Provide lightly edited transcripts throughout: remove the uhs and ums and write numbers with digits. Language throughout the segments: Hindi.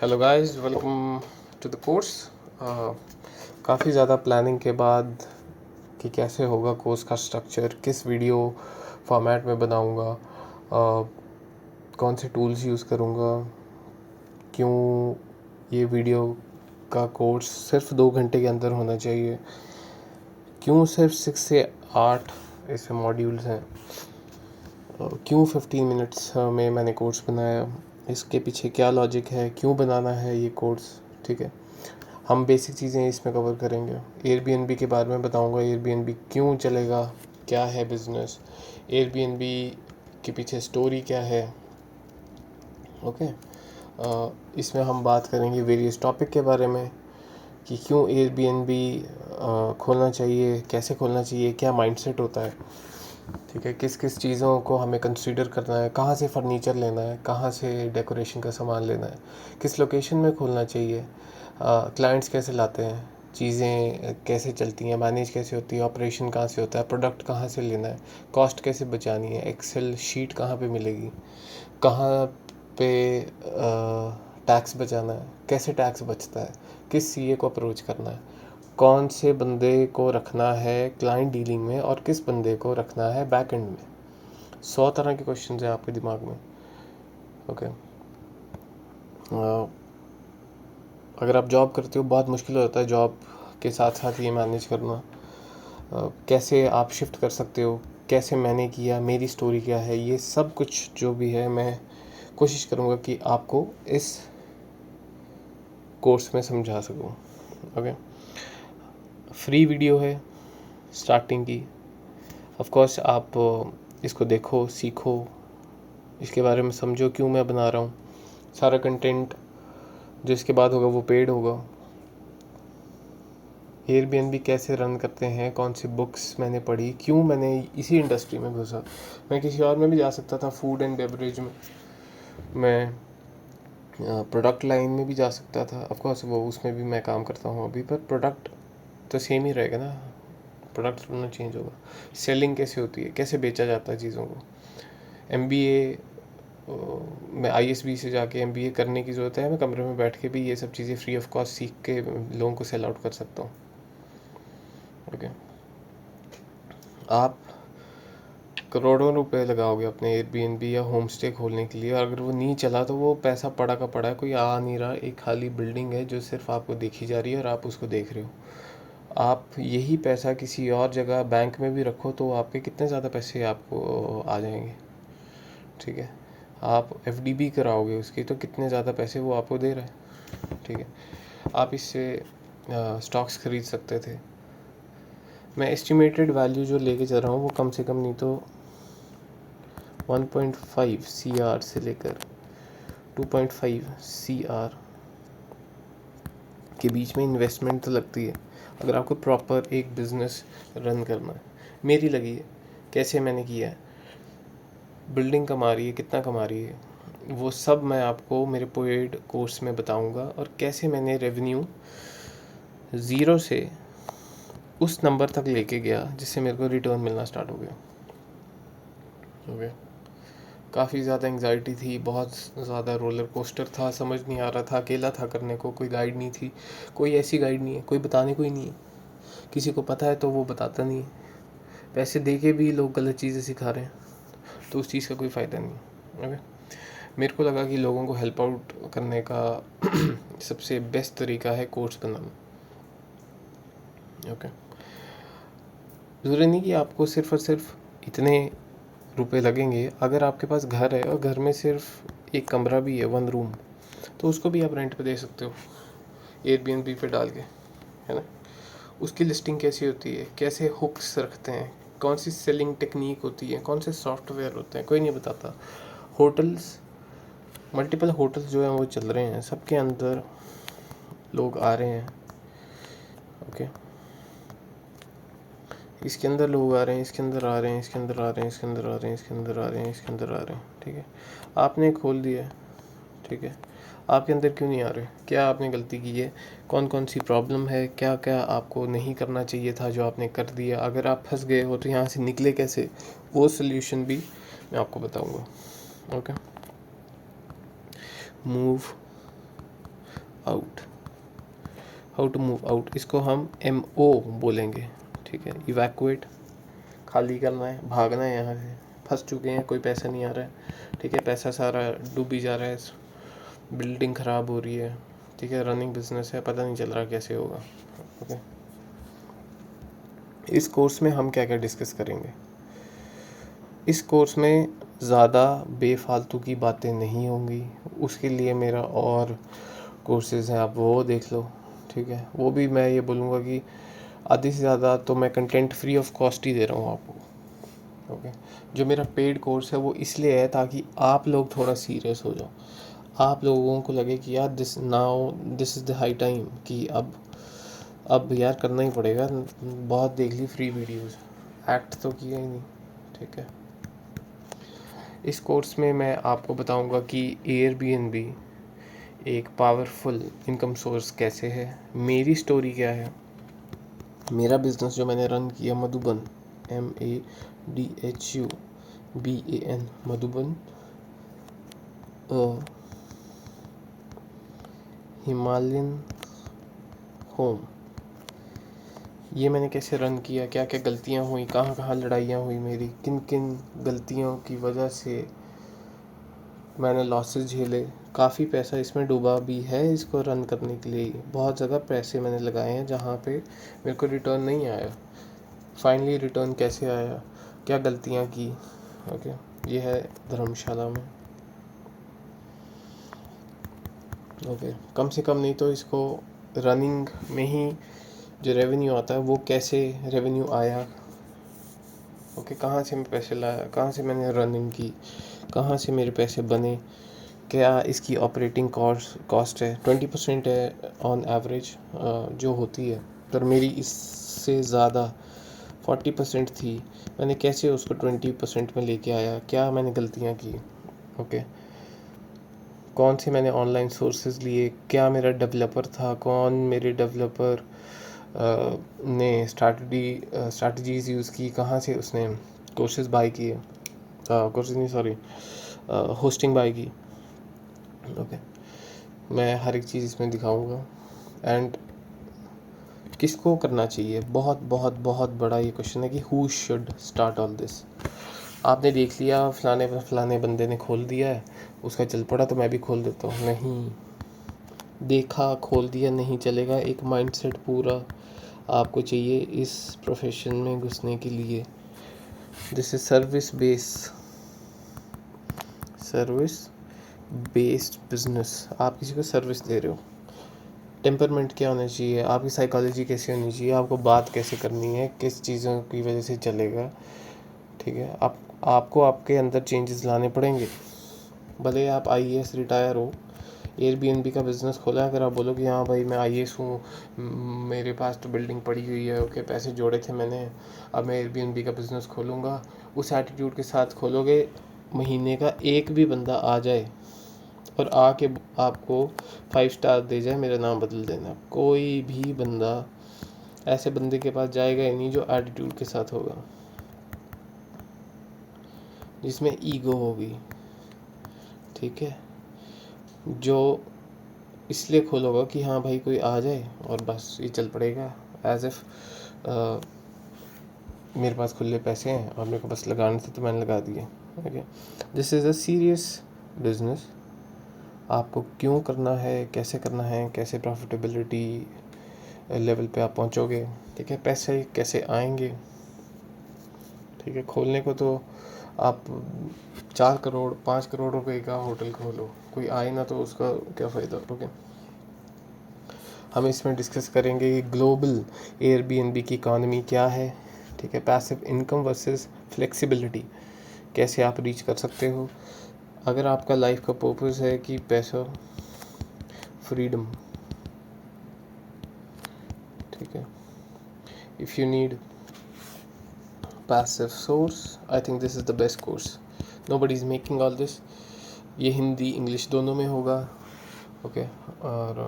Hello guys, welcome to the course. काफ़ी ज़्यादा प्लानिंग के बाद कि कैसे होगा कोर्स का स्ट्रक्चर, किस वीडियो फॉर्मेट में बनाऊंगा, कौन से टूल्स यूज़ करूंगा, क्यों ये वीडियो का कोर्स सिर्फ 2 घंटे के अंदर होना चाहिए, क्यों सिर्फ 6 से 8 ऐसे मॉड्यूल्स हैं, क्यों 15 मिनट्स में मैंने कोर्स बनाया, इसके पीछे क्या लॉजिक है, क्यों बनाना है ये कोर्स। ठीक है, हम बेसिक चीज़ें इसमें कवर करेंगे। एयरबीएनबी के बारे में बताऊंगा, एयरबीएनबी क्यों चलेगा, क्या है बिज़नेस, एयरबीएनबी के पीछे स्टोरी क्या है। ओके, इसमें हम बात करेंगे वेरियस टॉपिक के बारे में कि क्यों एयरबीएनबी खोलना चाहिए, कैसे खोलना चाहिए, क्या माइंडसेट होता है। ठीक है, किस किस चीज़ों को हमें कंसीडर करना है, कहाँ से फर्नीचर लेना है, कहाँ से डेकोरेशन का सामान लेना है, किस लोकेशन में खोलना चाहिए, क्लाइंट्स कैसे लाते हैं, चीज़ें कैसे चलती हैं, मैनेज कैसे होती है, ऑपरेशन कहाँ से होता है, प्रोडक्ट कहाँ से लेना है, कॉस्ट कैसे बचानी है, एक्सेल शीट कहाँ पे मिलेगी, कहाँ पे टैक्स बचाना है, कैसे टैक्स बचता है, किस सीए को अप्रोच करना है, कौन से बंदे को रखना है क्लाइंट डीलिंग में और किस बंदे को रखना है बैक एंड में। 100 तरह के क्वेश्चन हैं आपके दिमाग में। ओके, अगर आप जॉब करते हो बहुत मुश्किल होता है जॉब के साथ साथ ये मैनेज करना। कैसे आप शिफ्ट कर सकते हो, कैसे मैंने किया, मेरी स्टोरी क्या है, ये सब कुछ जो भी है मैं कोशिश करूँगा कि आपको इस कोर्स में समझा सकूँ। ओके, फ्री वीडियो है स्टार्टिंग की। ऑफ कोर्स आप इसको देखो, सीखो, इसके बारे में समझो क्यों मैं बना रहा हूँ। सारा कंटेंट जो इसके बाद होगा वो पेड होगा। एयरबीएनबी कैसे रन करते हैं, कौन सी बुक्स मैंने पढ़ी, क्यों मैंने इसी इंडस्ट्री में घुसा। मैं किसी और में भी जा सकता था, फूड एंड बेवरेज में, मैं प्रोडक्ट लाइन में भी जा सकता था। ऑफ कोर्स वो उसमें भी मैं काम करता हूँ अभी, पर प्रोडक्ट तो सेम ही रहेगा ना, प्रोडक्ट थोड़ा चेंज होगा। सेलिंग कैसे होती है, कैसे बेचा जाता है चीज़ों को। एमबीए मैं आईएसबी से जाके एमबीए करने की ज़रूरत है, मैं कमरे में बैठ के भी ये सब चीज़ें फ्री ऑफ कॉस्ट सीख के लोगों को सेल आउट कर सकता हूँ। ओके, आप करोड़ों रुपए लगाओगे अपने एयरबीएनबी या होम स्टे खोलने के लिए, और अगर वो नहीं चला तो वो पैसा पड़ा का पड़ा है, कोई आ नहीं रहा, एक खाली बिल्डिंग है जो सिर्फ आपको देखी जा रही है और आप उसको देख रहे हो। आप यही पैसा किसी और जगह बैंक में भी रखो तो आपके कितने ज़्यादा पैसे आपको आ जाएंगे। ठीक है, आप एफडी भी कराओगे उसकी तो कितने ज़्यादा पैसे वो आपको दे रहा है। ठीक है, आप इससे स्टॉक्स खरीद सकते थे। मैं एस्टिमेटेड वैल्यू जो लेके चल रहा हूँ वो कम से कम नहीं तो 1.5 CR से लेकर 2.5 CR के बीच में इन्वेस्टमेंट तो लगती है अगर आपको प्रॉपर एक बिज़नेस रन करना है। मेरी लगी है, कैसे मैंने किया है, बिल्डिंग कमा रही है, कितना कमा रही है, वो सब मैं आपको मेरे पेड कोर्स में बताऊंगा, और कैसे मैंने रेवेन्यू ज़ीरो से उस नंबर तक लेके गया जिससे मेरे को रिटर्न मिलना स्टार्ट हो गया। ओके, काफ़ी ज़्यादा एंग्जाइटी थी, बहुत ज़्यादा रोलर कोस्टर था, समझ नहीं आ रहा था, अकेला था करने को, कोई गाइड नहीं थी, कोई ऐसी गाइड नहीं है, कोई बताने को ही नहीं है, किसी को पता है तो वो बताता नहीं है, पैसे दे के भी लोग गलत चीज़ें सिखा रहे हैं, तो उस चीज़ का कोई फ़ायदा नहीं। ओके, मेरे को लगा कि लोगों को हेल्प आउट करने का सबसे बेस्ट तरीका है कोर्स बनाना। ओके, ज़रूरी नहीं कि आपको सिर्फ़ और सिर्फ इतने रुपए लगेंगे। अगर आपके पास घर है और घर में सिर्फ एक कमरा भी है, 1 रूम, तो उसको भी आप रेंट पे दे सकते हो एयरबीएनबी पे डाल के, है ना। उसकी लिस्टिंग कैसी होती है, कैसे हुक्स रखते हैं, कौन सी सेलिंग टेक्निक होती है, कौन से सॉफ्टवेयर होते हैं, कोई नहीं बताता। होटल्स, मल्टीपल होटल्स जो हैं वो चल रहे हैं, सबके अंदर लोग आ रहे हैं। ओके, इसके अंदर लोग आ रहे हैं, इसके अंदर आ रहे हैं, इसके अंदर आ रहे हैं, इसके अंदर आ रहे हैं, इसके अंदर आ रहे हैं, इसके अंदर आ रहे हैं। ठीक है, आपने खोल दिया है, ठीक है, आपके अंदर क्यों नहीं आ रहे, क्या आपने गलती की है, कौन कौन सी प्रॉब्लम है, क्या क्या आपको नहीं करना चाहिए था जो आपने कर दिया, अगर आप फंस गए हो तो यहाँ से निकले कैसे, वो सोल्यूशन भी मैं आपको बताऊँगा। Okay, move out, how to move out, इसको हम MO बोलेंगे, ठीक है। इवैक्यूएट, खाली करना है, भागना है यहाँ से, फंस चुके हैं, कोई पैसा नहीं आ रहा है, ठीक है, पैसा सारा डूबी जा रहा है, बिल्डिंग ख़राब हो रही है, ठीक है, रनिंग बिजनेस है, पता नहीं चल रहा कैसे होगा, ओके। इस कोर्स में हम क्या क्या डिस्कस करेंगे? इस कोर्स में ज़्यादा बेफालतू की बातें नहीं होंगी, उसके लिए मेरा और कोर्सेज़ हैं, आप वो देख लो, ठीक है। वो भी मैं ये बोलूँगा कि आधे से ज़्यादा तो मैं कंटेंट फ्री ऑफ कॉस्ट ही दे रहा हूँ आपको, ओके। जो मेरा पेड कोर्स है वो इसलिए है ताकि आप लोग थोड़ा सीरियस हो जाओ, आप लोगों को लगे कि यार this is the high time कि अब यार करना ही पड़ेगा, बहुत देख ली फ्री वीडियोस, एक्ट तो किया ही नहीं, ठीक है। इस कोर्स में मैं आपको बताऊंगा कि एयरबीएनबी एक पावरफुल इनकम सोर्स कैसे है, मेरी स्टोरी क्या है, मेरा बिज़नेस जो मैंने रन किया Madhuban, MADHUBAN Madhuban Himalayan home, ये मैंने कैसे रन किया, क्या क्या गलतियाँ हुई, कहाँ कहाँ लड़ाइयाँ हुई मेरी, किन किन गलतियों की वजह से मैंने लॉसेस झेले, काफ़ी पैसा इसमें डूबा भी है इसको रन करने के लिए, बहुत जगह पैसे मैंने लगाए हैं जहाँ पे मेरे को रिटर्न नहीं आया, फाइनली रिटर्न कैसे आया, क्या गलतियाँ की, ओके। ये है धर्मशाला में, ओके। कम से कम नहीं तो इसको रनिंग में ही जो रेवेन्यू आता है वो कैसे रेवेन्यू आया, ओके, कहाँ से मैं पैसे लाया, कहाँ से मैंने रनिंग की, कहाँ से मेरे पैसे बने, क्या इसकी ऑपरेटिंग कॉस्ट है, 20% है ऑन एवरेज जो होती है, पर मेरी इससे ज़्यादा 40% थी, मैंने कैसे उसको 20% में लेके आया, क्या मैंने गलतियाँ की, ओके। कौन से मैंने ऑनलाइन सोर्सेज लिए, क्या मेरा डेवलपर था, कौन मेरे डेवलपर ने स्ट्रैटेजीज़ यूज़ की, कहाँ से उसने कोर्सेज बाय किए, कोर्सेज नहीं सॉरी होस्टिंग बाय की, ओके। मैं हर एक चीज़ इसमें दिखाऊंगा, एंड किसको करना चाहिए, बहुत बहुत बहुत बड़ा ये क्वेश्चन है कि who should start all this. आपने देख लिया फलाने बंदे ने खोल दिया है, उसका चल पड़ा तो मैं भी खोल देता हूँ, नहीं, देखा खोल दिया नहीं चलेगा, एक माइंडसेट पूरा आपको चाहिए इस प्रोफेशन में घुसने के लिए। This is service based business, आप किसी को सर्विस दे रहे हो। टेम्परमेंट क्या होना चाहिए, आपकी साइकोलॉजी कैसी होनी चाहिए, आपको बात कैसे करनी है, किस चीज़ों की वजह से चलेगा, ठीक है। आपको आपके अंदर चेंजेस लाने पड़ेंगे, भले आप IAS रिटायर हो, एयरबीएनबी का बिज़नेस खोला है, अगर आप बोलो कि हाँ भाई मैं IAS हूँ, मेरे पास तो बिल्डिंग पड़ी हुई है, ओके, पैसे जोड़े थे मैंने, अब मैं एयरबीएनबी का बिज़नेस खोलूँगा, उस एटीट्यूड के साथ खोलोगे, महीने का एक भी बंदा आ जाए और आके आपको 5 स्टार दे जाए, मेरा नाम बदल देना, कोई भी बंदा ऐसे बंदे के पास जाएगा ही नहीं जो एटीट्यूड के साथ होगा, जिसमें ईगो होगी, ठीक है, जो इसलिए खोलोगा कि हाँ भाई कोई आ जाए और बस ये चल पड़ेगा, एज इफ़ मेरे पास खुले पैसे हैं और मेरे को बस लगाने थे तो मैंने लगा दिए, okay. This is a serious business, आपको क्यों करना है, कैसे करना है, कैसे प्रॉफिटेबिलिटी लेवल पे आप पहुंचोगे, ठीक है, पैसे कैसे आएंगे, ठीक है। खोलने को तो आप 4 करोड़ 5 करोड़ रुपए का होटल खोलो, कोई आए ना तो उसका क्या फ़ायदा, ओके। हम इसमें डिस्कस करेंगे कि ग्लोबल एयरबीएनबी की इकॉनमी क्या है, ठीक है, पैसिव इनकम वर्सेस फ्लेक्सिबिलिटी, कैसे आप रीच कर सकते हो, अगर आपका लाइफ का पर्पस है कि पैसा, फ्रीडम, ठीक है, if you need passive source, I think this is the best course, nobody is making all this, ये हिंदी इंग्लिश दोनों में होगा, ओके। और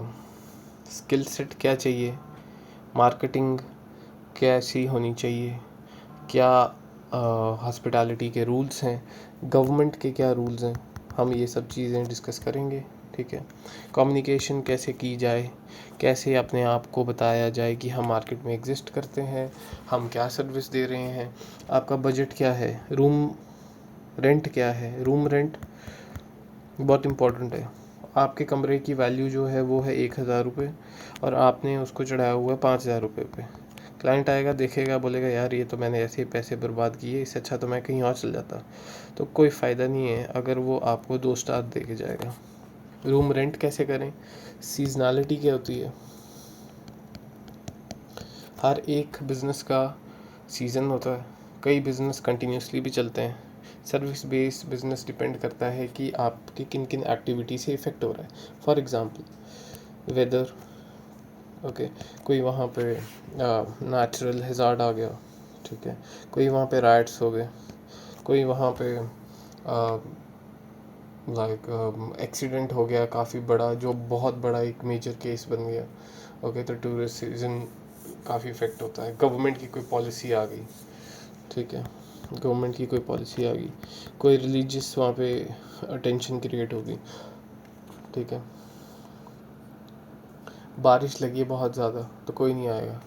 स्किल सेट क्या चाहिए, मार्केटिंग कैसी होनी चाहिए, क्या हॉस्पिटैलिटी के रूल्स हैं, गवर्नमेंट के क्या रूल्स हैं, हम ये सब चीज़ें डिस्कस करेंगे, ठीक है। कम्युनिकेशन कैसे की जाए, कैसे अपने आप को बताया जाए कि हम मार्केट में एग्जिस्ट करते हैं, हम क्या सर्विस दे रहे हैं, आपका बजट क्या है, रूम रेंट क्या है। रूम रेंट बहुत इम्पोर्टेंट है। आपके कमरे की वैल्यू जो है वो है 1,000 रुपये और आपने उसको चढ़ाया हुआ है 5,000 रुपये पे। क्लाइंट आएगा, देखेगा, बोलेगा यार ये तो मैंने ऐसे ही पैसे बर्बाद किए, इससे अच्छा तो मैं कहीं और चल जाता। तो कोई फ़ायदा नहीं है अगर वो आपको 2 स्टार दे के जाएगा। रूम रेंट कैसे करें, सीजनलिटी क्या होती है। हर एक बिज़नेस का सीज़न होता है, कई बिज़नेस कंटिन्यूसली भी चलते हैं। सर्विस बेस्ड बिज़नेस डिपेंड करता है कि आपकी किन किन एक्टिविटी से इफ़ेक्ट हो रहा है। फॉर एग्ज़ाम्पल वेदर, ओके, कोई वहाँ पे नेचुरल हैज़ार्ड आ गया, ठीक है, कोई वहाँ पे राइट्स हो गए, कोई वहाँ पे लाइक एक्सीडेंट हो गया काफ़ी बड़ा, जो बहुत बड़ा एक मेजर केस बन गया, ओके, तो टूरिस्ट सीजन काफ़ी इफ़ेक्ट होता है। गवर्नमेंट की कोई पॉलिसी आ गई, ठीक है, गवर्नमेंट की कोई पॉलिसी आ गई, कोई रिलीजियस वहाँ पे अटेंशन क्रिएट होगी, ठीक है, बारिश लगी बहुत ज़्यादा तो कोई नहीं आएगा,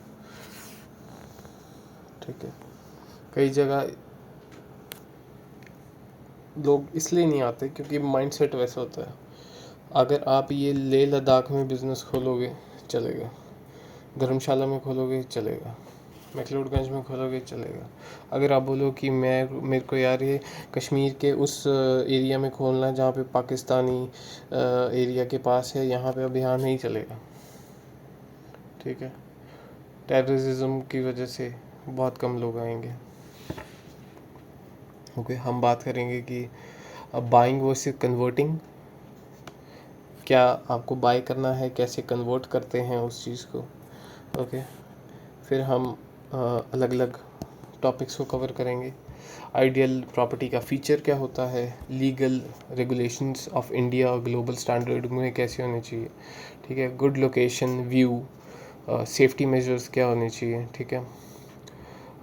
ठीक है। कई जगह लोग इसलिए नहीं आते क्योंकि माइंडसेट वैसा होता है। अगर आप ये लेह लद्दाख में बिज़नेस खोलोगे चलेगा, धर्मशाला में खोलोगे चलेगा, मैक्लोडगंज में खोलोगे चलेगा। अगर आप बोलो कि मैं मेरे को यार ये कश्मीर के उस एरिया में खोलना है जहाँ पे पाकिस्तानी एरिया के पास है, यहाँ पे अब यहाँ नहीं चलेगा, ठीक है। टेररिज्म की वजह से बहुत कम लोग आएंगे। ओके, हम बात करेंगे कि अब बाइंग वर्सेस कन्वर्टिंग, क्या आपको बाय करना है, कैसे कन्वर्ट करते हैं उस चीज़ को, ओके। फिर हम अलग अलग टॉपिक्स को कवर करेंगे। आइडियल प्रॉपर्टी का फ़ीचर क्या होता है, लीगल रेगुलेशंस ऑफ इंडिया और ग्लोबल स्टैंडर्ड में कैसे होने चाहिए, ठीक है। Good location, view, safety measures क्या होने चाहिए, ठीक है।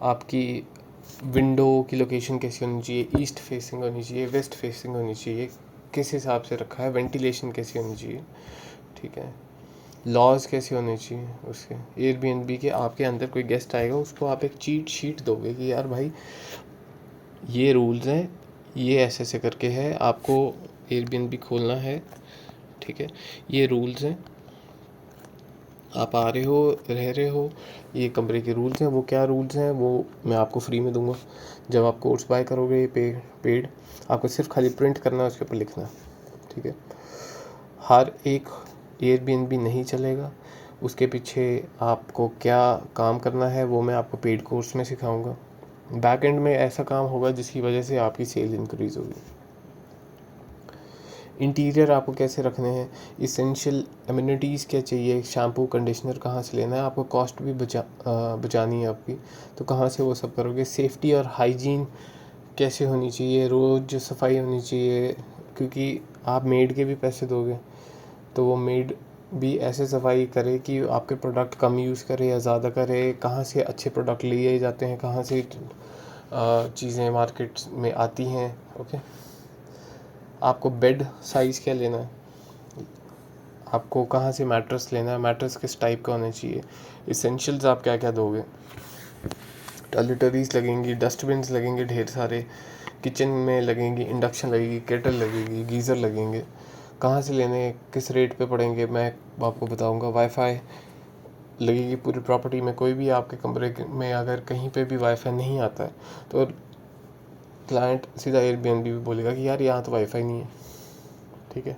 आपकी विंडो की लोकेशन कैसी होनी चाहिए, ईस्ट फेसिंग होनी चाहिए, वेस्ट फेसिंग होनी चाहिए, किस हिसाब से रखा है, वेंटिलेशन कैसी होनी चाहिए, ठीक है। लॉज कैसे होने चाहिए उसके। एयरबीएनबी के आपके अंदर कोई गेस्ट आएगा, उसको आप एक चीट शीट दोगे कि यार भाई ये रूल्स हैं, ये ऐसे ऐसे करके है, आपको एयरबीएनबी खोलना है, ठीक है, ये रूल्स हैं, आप आ रहे हो, रह रहे हो, ये कमरे के रूल्स हैं। वो क्या रूल्स हैं वो मैं आपको फ्री में दूंगा। जब आप कोर्स बाय करोगे ये पेड, आपको सिर्फ खाली प्रिंट करना है, उसके ऊपर लिखना है, ठीक है। हर एक एयरबीएनबी नहीं चलेगा, उसके पीछे आपको क्या काम करना है वो मैं आपको पेड कोर्स में सिखाऊंगा। बैक एंड में ऐसा काम होगा जिसकी वजह से आपकी सेल इंक्रीज़ होगी। इंटीरियर आपको कैसे रखने हैं, इसेंशियल एमिनिटीज़ क्या चाहिए, शैम्पू कंडीशनर कहाँ से लेना है, आपको कॉस्ट भी बचानी है आपकी, तो कहाँ से वो सब करोगे। सेफ्टी और हाइजीन कैसे होनी चाहिए, रोज़ सफाई होनी चाहिए, क्योंकि आप मेड के भी पैसे दोगे तो वो मेड भी ऐसे सफाई करे कि आपके प्रोडक्ट कम यूज़ करे या ज़्यादा करे, कहाँ से अच्छे प्रोडक्ट लिए जाते हैं, कहाँ से चीज़ें मार्केट में आती हैं, ओके। आपको बेड साइज़ क्या लेना है, आपको कहाँ से मैट्रेस लेना है, मैट्रेस किस टाइप का होना चाहिए, इसेंशियल्स आप क्या क्या दोगे। टॉयलेटरीज लगेंगी, डस्टबिन्स लगेंगे ढेर सारे, किचन में लगेंगी, इंडक्शन लगेगी, केटल लगेगी, गीज़र लगेंगे, कहाँ से लेने, किस रेट पे पड़ेंगे मैं आपको बताऊंगा। वाईफाई लगेगी पूरी प्रॉपर्टी में, कोई भी आपके कमरे में अगर कहीं पे भी वाईफाई नहीं आता है तो क्लाइंट सीधा एयरबीएनबी भी बोलेगा कि यार यहाँ तो वाईफाई नहीं है, ठीक है।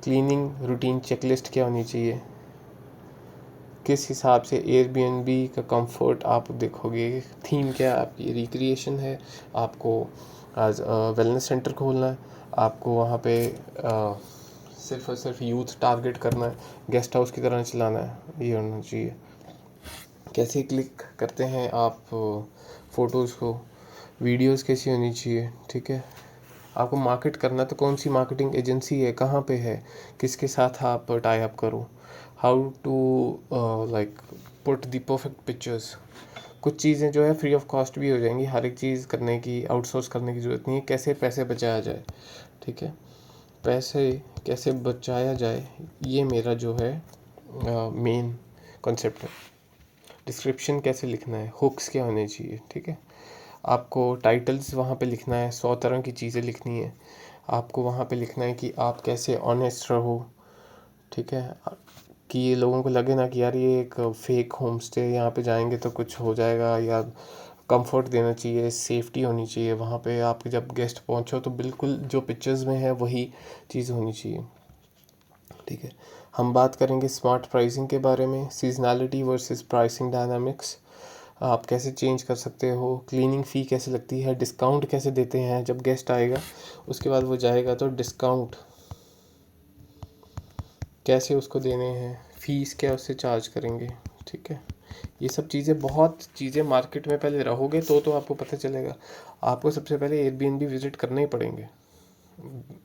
क्लीनिंग रूटीन चेकलिस्ट क्या होनी चाहिए, किस हिसाब से एयरबीएनबी का कंफर्ट आप देखोगे, थीम क्या है आपकी, रिक्रिएशन है, आपको आज वेलनेस सेंटर खोलना है, आपको वहाँ पे सिर्फ और सिर्फ यूथ टारगेट करना है, गेस्ट हाउस की तरह चलाना है, ये होना चाहिए। कैसे क्लिक करते हैं आप फ़ोटोज़ को, वीडियोस कैसी होनी चाहिए, ठीक है। आपको मार्केट करना तो कौन सी मार्केटिंग एजेंसी है, कहाँ पे है, किसके साथ आप टाई अप करो, how to like put the perfect pictures. कुछ चीज़ें जो है फ्री ऑफ कॉस्ट भी हो जाएंगी, हर एक चीज़ करने की, आउटसोर्स करने की ज़रूरत नहीं है, कैसे पैसे बचाया जाए, ठीक है। पैसे कैसे बचाया जाए, ये मेरा जो है मेन कॉन्सेप्ट है। डिस्क्रिप्शन कैसे लिखना है, हुक्स क्या होने चाहिए, ठीक है। आपको टाइटल्स वहाँ पे लिखना है, 100 तरह की चीज़ें लिखनी है। आपको वहाँ पे लिखना है कि आप कैसे ऑनेस्ट रहो, ठीक है, कि ये लोगों को लगे ना कि यार ये एक फेक होम स्टे, यहाँ पे जाएंगे तो कुछ हो जाएगा, या कंफर्ट देना चाहिए, सेफ्टी होनी चाहिए वहाँ पे। आप जब गेस्ट पहुँचो तो बिल्कुल जो पिक्चर्स में है वही चीज़ होनी चाहिए, ठीक है। हम बात करेंगे स्मार्ट प्राइसिंग के बारे में, सीजनैलिटी वर्सेस प्राइसिंग डायनामिक्स, आप कैसे चेंज कर सकते हो, क्लीनिंग फ़ी कैसे लगती है, डिस्काउंट कैसे देते हैं जब गेस्ट आएगा उसके बाद वो जाएगा तो डिस्काउंट कैसे उसको देने हैं, फ़ीस क्या उससे चार्ज करेंगे, ठीक है। ये सब चीज़ें, बहुत चीज़ें मार्केट में पहले रहोगे तो आपको पता चलेगा। आपको सबसे पहले एयरबीएनबी विज़िट करने ही पड़ेंगे,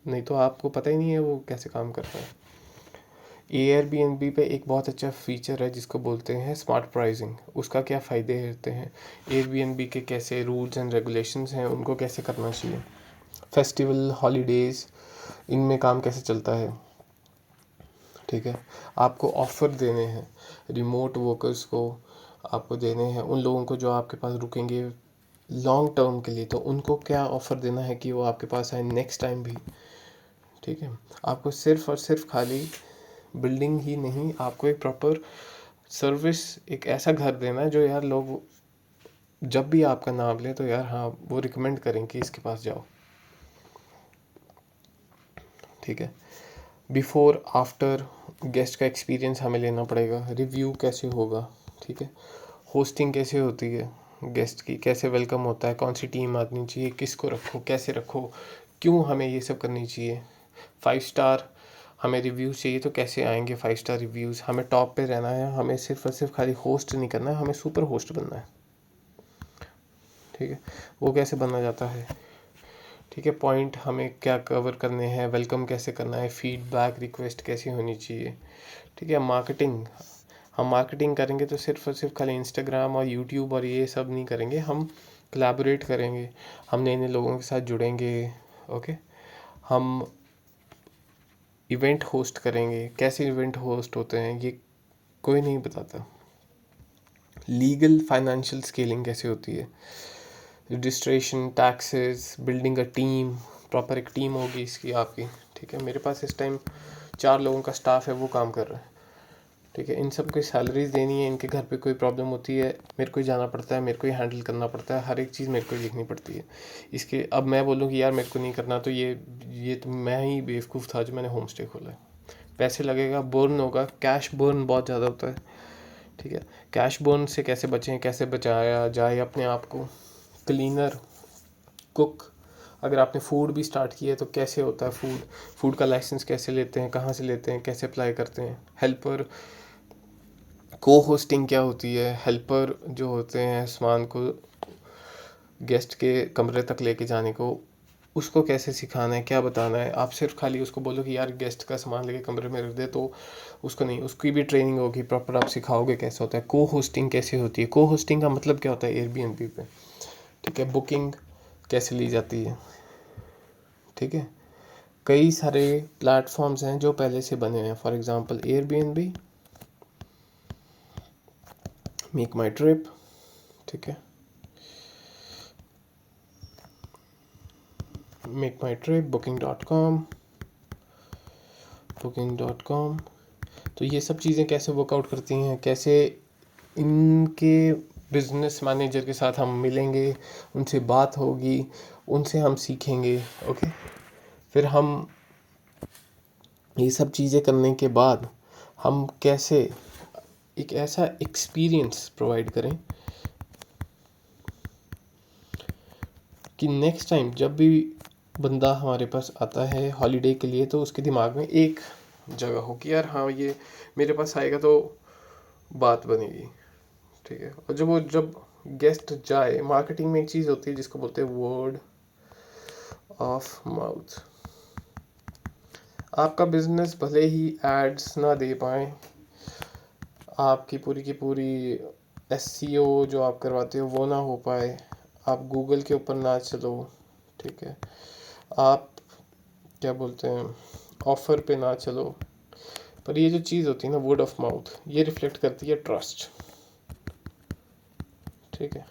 नहीं तो आपको पता ही नहीं है वो कैसे काम करता है। एयरबीएनबी पे एक बहुत अच्छा फीचर है जिसको बोलते हैं स्मार्ट प्राइसिंग। उसका क्या फ़ायदे होते हैं, एयरबीएनबी के कैसे रूल्स एंड रेगुलेशंस हैं, उनको कैसे करना चाहिए, फेस्टिवल हॉलीडेज़ इनमें काम कैसे चलता है, ठीक है। आपको ऑफ़र देने हैं रिमोट वर्कर्स को, आपको देने हैं उन लोगों को जो आपके पास रुकेंगे लॉन्ग टर्म के लिए, तो उनको क्या ऑफ़र देना है कि वो आपके पास आए नेक्स्ट टाइम भी, ठीक है। आपको सिर्फ और सिर्फ खाली बिल्डिंग ही नहीं, आपको एक प्रॉपर सर्विस, एक ऐसा घर देना है जो यार लोग जब भी आपका नाम लें तो यार हाँ वो रिकमेंड करें कि इसके पास जाओ, ठीक है। बिफोर आफ्टर गेस्ट का एक्सपीरियंस हमें लेना पड़ेगा, रिव्यू कैसे होगा, ठीक है। होस्टिंग कैसे होती है, गेस्ट की कैसे वेलकम होता है, कौन सी टीम आनी चाहिए, किसको रखो, कैसे रखो, क्यों हमें ये सब करनी चाहिए। 5 स्टार हमें रिव्यूज़ चाहिए तो कैसे आएंगे 5 स्टार रिव्यूज़। हमें टॉप पे रहना है, हमें सिर्फ और सिर्फ खाली होस्ट नहीं करना है, हमें सुपर होस्ट बनना है, ठीक है। वो कैसे बनना जाता है, ठीक है। पॉइंट हमें क्या कवर करने हैं, वेलकम कैसे करना है, फीडबैक रिक्वेस्ट कैसी होनी चाहिए, ठीक है। मार्केटिंग, हम मार्केटिंग करेंगे तो सिर्फ और सिर्फ खाली इंस्टाग्राम और यूट्यूब और ये सब नहीं करेंगे, हम कोलैबोरेट करेंगे, हम नए नए लोगों के साथ जुड़ेंगे, ओके। हम इवेंट होस्ट करेंगे, कैसे इवेंट होस्ट होते हैं ये कोई नहीं बताता। लीगल फाइनेंशियल स्केलिंग कैसे होती है, registration, taxes, building a team, proper एक टीम होगी इसकी आपकी, ठीक है। मेरे पास इस टाइम 4 लोगों का स्टाफ है, वो काम कर रहा है, ठीक है। इन सब की सैलरीज देनी है, इनके घर पे कोई प्रॉब्लम होती है मेरे को ही जाना पड़ता है, मेरे को ही हैंडल करना पड़ता है, हर एक चीज़ मेरे को ही देखनी पड़ती है। इसके अब मैं बोलूँ कि यार मेरे को नहीं करना तो ये तो मैं ही बेवकूफ़ था जो मैंने होम स्टे खोला है। पैसे लगेगा, बर्न होगा, कैश बर्न बहुत ज़्यादा होता है, ठीक है। कैश बर्न से कैसे बचें, कैसे बचाया जाए अपने आप को। क्लीनर, कुक, अगर आपने फूड भी स्टार्ट किया है तो कैसे होता है फूड, फूड का लाइसेंस कैसे लेते हैं, कहाँ से लेते हैं, कैसे अप्लाई करते हैं। हेल्पर, को होस्टिंग क्या होती है, हेल्पर जो होते हैं सामान को गेस्ट के कमरे तक लेके जाने को, उसको कैसे सिखाना है, क्या बताना है। आप सिर्फ खाली उसको बोलो कि यार गेस्ट का सामान लेके कमरे में रख दे, तो उसको नहीं, उसकी भी ट्रेनिंग होगी प्रॉपर, आप सिखाओगे कैसे होता है। को होस्टिंग कैसे होती है, को होस्टिंग का मतलब क्या होता है एयरबीएनबी पे, ठीक है। बुकिंग कैसे ली जाती है, ठीक है। कई सारे प्लेटफॉर्म्स हैं जो पहले से बने हैं, for example Airbnb, make my trip, ठीक है, मेक माई ट्रिप, बुकिंग.com। तो ये सब चीज़ें कैसे वर्कआउट करती हैं, कैसे इनके बिजनेस मैनेजर के साथ हम मिलेंगे, उनसे बात होगी, उनसे हम सीखेंगे, ओके। फिर हम ये सब चीज़ें करने के बाद हम कैसे एक ऐसा एक्सपीरियंस प्रोवाइड करें कि नेक्स्ट टाइम जब भी बंदा हमारे पास आता है हॉलीडे के लिए तो उसके दिमाग में एक जगह हो कि यार हाँ ये मेरे पास आएगा तो बात बनेगी, ठीक है। और जब गेस्ट जाए, मार्केटिंग में एक चीज़ होती है जिसको बोलते हैं वर्ड ऑफ माउथ। आपका बिजनेस भले ही एड्स ना दे पाए, आपकी पूरी की पूरी एसईओ जो आप करवाते हो वो ना हो पाए, आप गूगल के ऊपर ना चलो, ठीक है, आप क्या बोलते हैं, ऑफ़र पे ना चलो, पर ये जो चीज़ होती है ना, वर्ड ऑफ माउथ, ये रिफ्लेक्ट करती है ट्रस्ट। ठीक है,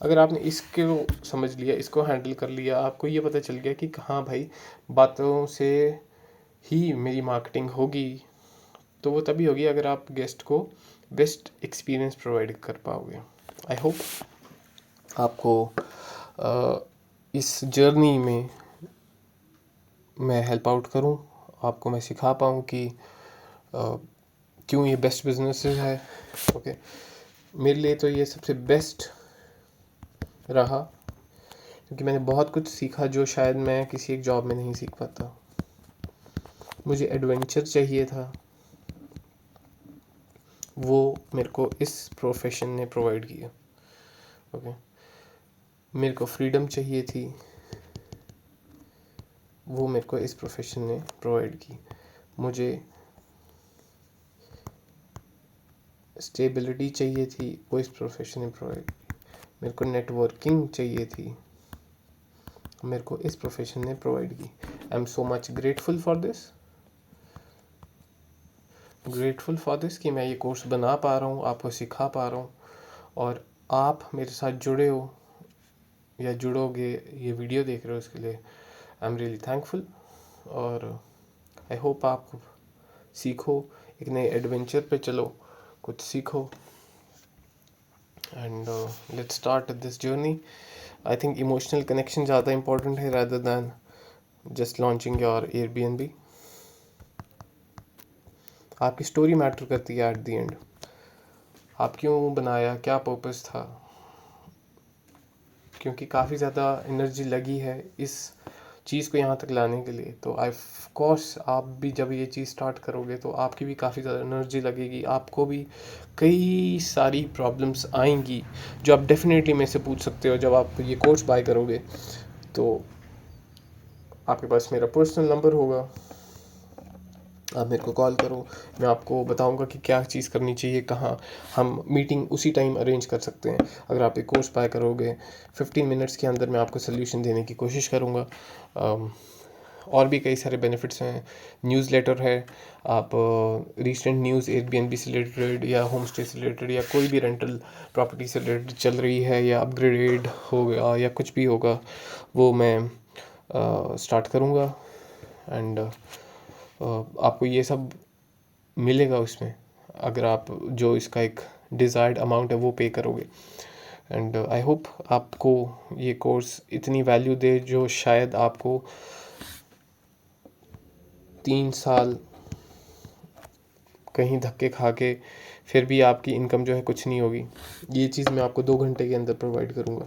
अगर आपने इसको समझ लिया, इसको हैंडल कर लिया, आपको ये पता चल गया कि हाँ भाई, बातों से ही मेरी मार्केटिंग होगी, तो वो तभी होगी अगर आप गेस्ट को बेस्ट एक्सपीरियंस प्रोवाइड कर पाओगे। आई होप आपको इस जर्नी में मैं हेल्प आउट करूं, आपको मैं सिखा पाऊँ कि क्यों ये बेस्ट बिजनेस है। ओके, मेरे लिए तो ये सबसे बेस्ट रहा, क्योंकि मैंने बहुत कुछ सीखा जो शायद मैं किसी एक जॉब में नहीं सीख पाता। मुझे एडवेंचर चाहिए था, वो मेरे को इस प्रोफेशन ने प्रोवाइड किया। ओके, मेरे को फ्रीडम चाहिए थी, वो मेरे को इस प्रोफेशन ने प्रोवाइड की। मुझे स्टेबिलिटी चाहिए थी, वो इस प्रोफेशन ने प्रोवाइड की। मेरे को नेटवर्किंग चाहिए थी, मेरे को इस प्रोफेशन ने प्रोवाइड की। I am so much grateful for this कि मैं ये कोर्स बना पा रहा हूँ, आपको सिखा पा रहा हूँ, और आप मेरे साथ जुड़े हो या जुड़ोगे, ये वीडियो देख रहे हो, इसके लिए आई एम रियली थैंकफुल। और आई होप आप सीखो, एक नए एडवेंचर पे चलो, कुछ सीखो, and let's start this journey. I think emotional connection ज़्यादा इंपॉर्टेंट है rather than just launching your Airbnb. आपकी स्टोरी मैटर करती है एट द एंड, आप क्यों बनाया, क्या पर्पस था, क्योंकि काफ़ी ज़्यादा एनर्जी लगी है इस चीज़ को यहाँ तक लाने के लिए। तो आई कोर्स आप भी जब ये चीज़ स्टार्ट करोगे तो आपकी भी काफ़ी ज़्यादा एनर्जी लगेगी, आपको भी कई सारी प्रॉब्लम्स आएंगी जो आप डेफिनेटली मेरे से पूछ सकते हो। जब आप ये कोर्स बाय करोगे तो आपके पास मेरा पर्सनल नंबर होगा, आप मेरे को कॉल करो, मैं आपको बताऊंगा कि क्या चीज़ करनी चाहिए, कहाँ हम मीटिंग उसी टाइम अरेंज कर सकते हैं। अगर आप एक कोर्स बाय करोगे 15 मिनट्स के अंदर मैं आपको सोल्यूशन देने की कोशिश करूँगा। और भी कई सारे बेनिफिट्स हैं, न्यूज़लेटर है, आप रिसेंट न्यूज़ एयरबीएनबी से रिलेटेड या होम स्टे से रिलेटेड या कोई भी रेंटल प्रॉपर्टी से रिलेटेड चल रही है या अपग्रेडेड हो गया या कुछ भी होगा, वो मैं स्टार्ट करूँगा। एंड आपको ये सब मिलेगा उसमें, अगर आप जो इसका एक डिज़ायर्ड अमाउंट है वो पे करोगे। एंड आई होप आपको ये कोर्स इतनी वैल्यू दे जो शायद आपको 3 साल कहीं धक्के खा के फिर भी आपकी इनकम जो है कुछ नहीं होगी, ये चीज़ मैं आपको 2 घंटे के अंदर प्रोवाइड करूँगा।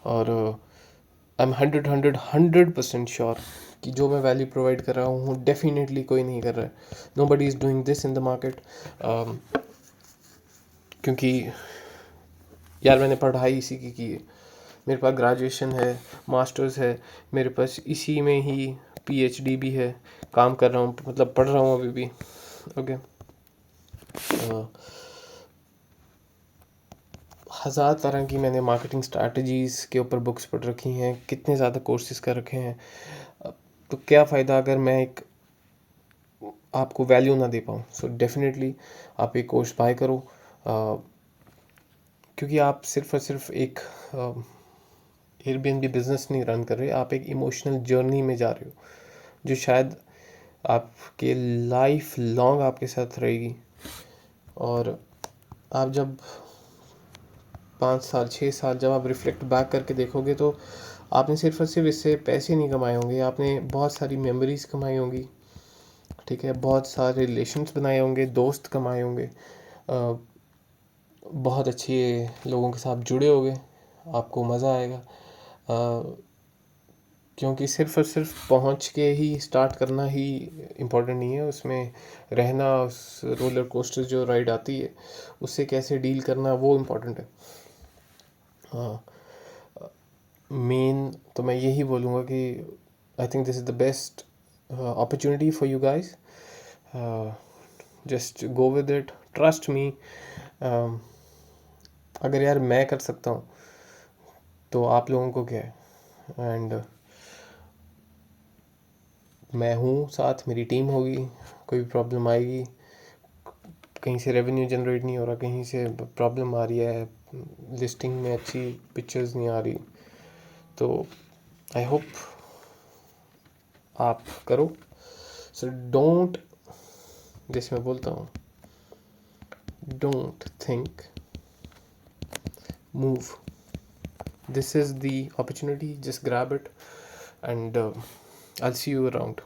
और आई एम 100% श्योर कि जो मैं वैल्यू प्रोवाइड कर रहा हूँ डेफिनेटली कोई नहीं कर रहा है। Nobody is doing this in the market. क्योंकि यार मैंने पढ़ाई इसी की है, मेरे पास ग्रेजुएशन है, मास्टर्स है, मेरे पास इसी में ही पीएचडी भी है, काम कर रहा हूँ, मतलब पढ़ रहा हूँ अभी भी। ओके, हज़ार तरह की मैंने मार्केटिंग स्ट्रैटेजीज़ के ऊपर बुक्स पढ़ रखी हैं, कितने ज़्यादा कोर्सेज कर रखे हैं। तो क्या फ़ायदा अगर मैं एक आपको वैल्यू ना दे पाऊँ। सो डेफिनेटली आप एक कोर्स बाय करो, क्योंकि आप सिर्फ और सिर्फ एक एयरबीएनबी बिज़नेस नहीं रन कर रहे, आप एक इमोशनल जर्नी में जा रहे हो जो शायद आपके लाइफ लॉन्ग आपके साथ रहेगी। और आप जब 5 साल 6 साल जब आप रिफ्लेक्ट बैक करके देखोगे तो आपने सिर्फ और सिर्फ इससे पैसे नहीं कमाए होंगे, आपने बहुत सारी मेमोरीज कमाई होंगी। ठीक है, बहुत सारे रिलेशन्स बनाए होंगे, दोस्त कमाए होंगे, बहुत अच्छे लोगों के साथ जुड़े होंगे, आपको मज़ा आएगा। क्योंकि सिर्फ और सिर्फ पहुंच के ही स्टार्ट करना ही इम्पोर्टेंट नहीं है, उसमें रहना, उस रोलर कोस्टर जो राइड आती है उससे कैसे डील करना वो इम्पोर्टेंट है। हाँ, मेन तो मैं यही बोलूँगा कि I think this is the best opportunity for you guys, just go with it, trust me. अगर यार मैं कर सकता हूँ तो आप लोगों को क्या है। एंड मैं हूँ साथ, मेरी टीम होगी, कोई भी प्रॉब्लम आएगी, कहीं से रेवेन्यू जनरेट नहीं हो रहा, कहीं से प्रॉब्लम आ रही है, लिस्टिंग में अच्छी पिक्चर्स नहीं आ रही, तो आई होप आप करो। सो डोंट, जैसे मैं बोलता हूँ, don't think, move. This is the opportunity, just grab it, and I'll see you around.